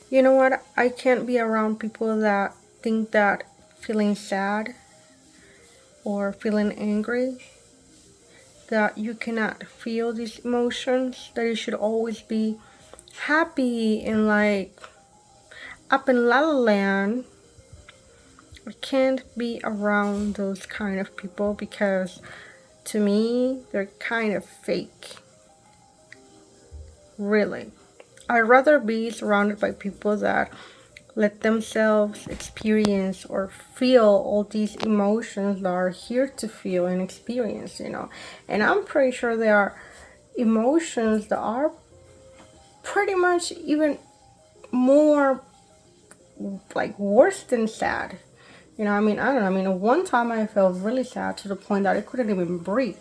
You know what? I can't be around people that think that feeling sad or feeling angry, that you cannot feel these emotions, that you should always be happy and like up in la la land. I can't be around those kind of people because to me, they're kind of fake. Really. I'd rather be surrounded by people that let themselves experience or feel all these emotions that are here to feel and experience. And I'm pretty sure there are emotions that are pretty much even more like worse than sad. I don't know. One time I felt really sad to the point that I couldn't even breathe.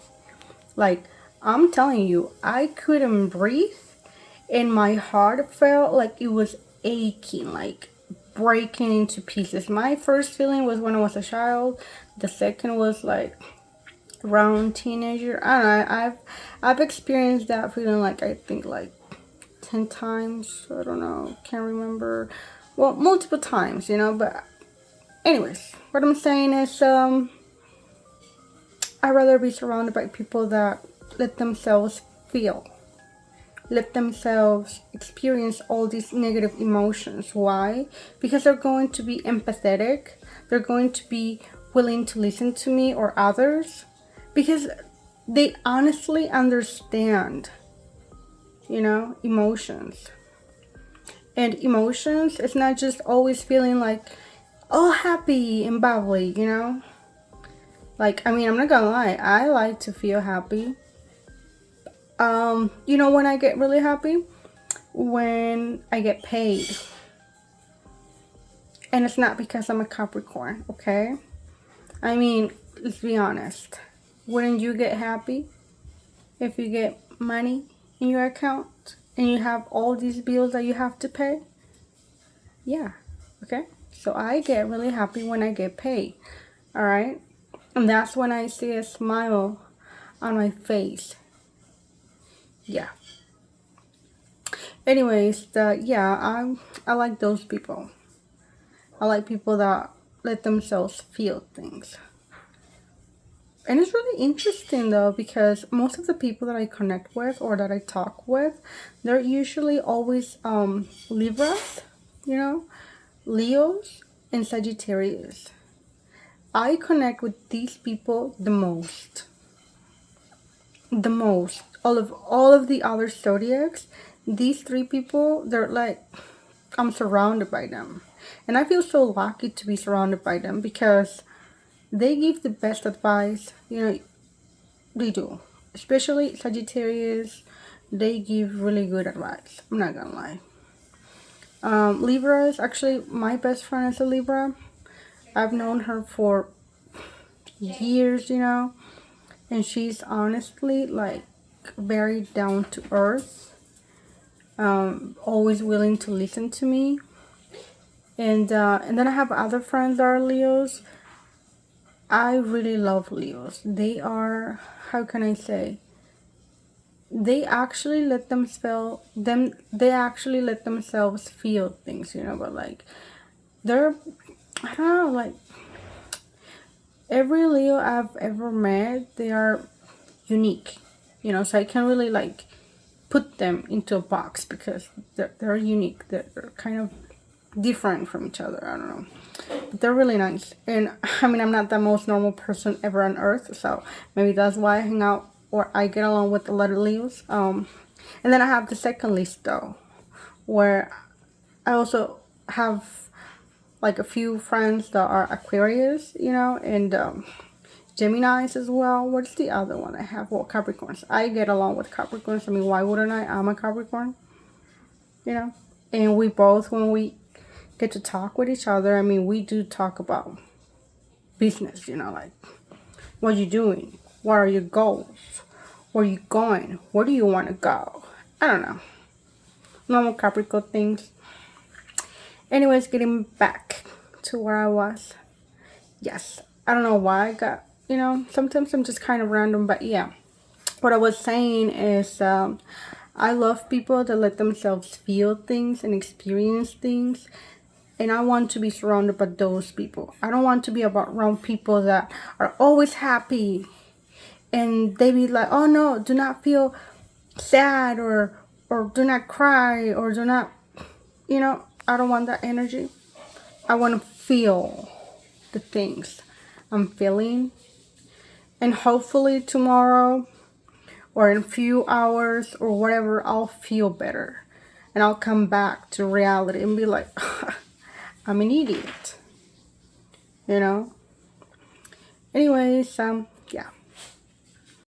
Like, I'm telling you, I couldn't breathe and my heart felt like it was aching, like breaking into pieces. My first feeling was when I was a child. The second was like around teenager. I don't know. I've experienced that feeling like I think like 10 times. I don't know. Can't remember. Well, multiple times. But anyways, what I'm saying is, I'd rather be surrounded by people that let themselves feel, let themselves experience all these negative emotions. Why? Because they're going to be empathetic, they're going to be willing to listen to me or others, because they honestly understand, emotions. And emotions, it's not just always feeling like all happy and bubbly. Like, I'm not gonna lie, I like to feel happy. When I get really happy? When I get paid. And it's not because I'm a Capricorn, okay? Let's be honest. Wouldn't you get happy if you get money in your account and you have all these bills that you have to pay? Yeah, okay? So I get really happy when I get paid, alright? And that's when I see a smile on my face. Yeah. Anyways, I like those people. I like people that let themselves feel things. And it's really interesting though, because most of the people that I connect with or that I talk with, they're usually always Libras, you know, Leos and Sagittarius. I connect with these people the most. The most. All of the other zodiacs, these three people, they're like, I'm surrounded by them. And I feel so lucky to be surrounded by them because they give the best advice. They do. Especially Sagittarius, they give really good advice. I'm not gonna lie. Libra is actually my best friend is a Libra. I've known her for years, and she's honestly like very down to earth. Always willing to listen to me. And then I have other friends that are Leos. I really love Leos. They are, how can I say? They actually let themselves feel things, but like they're, I don't know, like every Leo I've ever met, they are unique, so I can't really like put them into a box because they're unique. They're kind of different from each other. I don't know. But they're really nice. And I'm not the most normal person ever on earth, so maybe that's why I hang out or I get along with a lot of Leos. And then I have the second list though, where I also have like a few friends that are Aquarius, and Geminis as well. What's the other one I have? Well, Capricorns. I get along with Capricorns. Why wouldn't I? I'm a Capricorn. And we both, when we get to talk with each other, we do talk about business, like what you doing? What are your goals? Where you going? Where do you want to go? I don't know. Normal Capricorn things. Anyways, getting back to where I was. Yes, I don't know why I sometimes I'm just kind of random, but yeah. What I was saying is, I love people that let themselves feel things and experience things. And I want to be surrounded by those people. I don't want to be around people that are always happy. And they be like, oh no, do not feel sad, or do not cry, or do not, I don't want that energy. I want to feel the things I'm feeling. And hopefully tomorrow or in a few hours or whatever, I'll feel better. And I'll come back to reality and be like, I'm an idiot. You know? Anyways, yeah.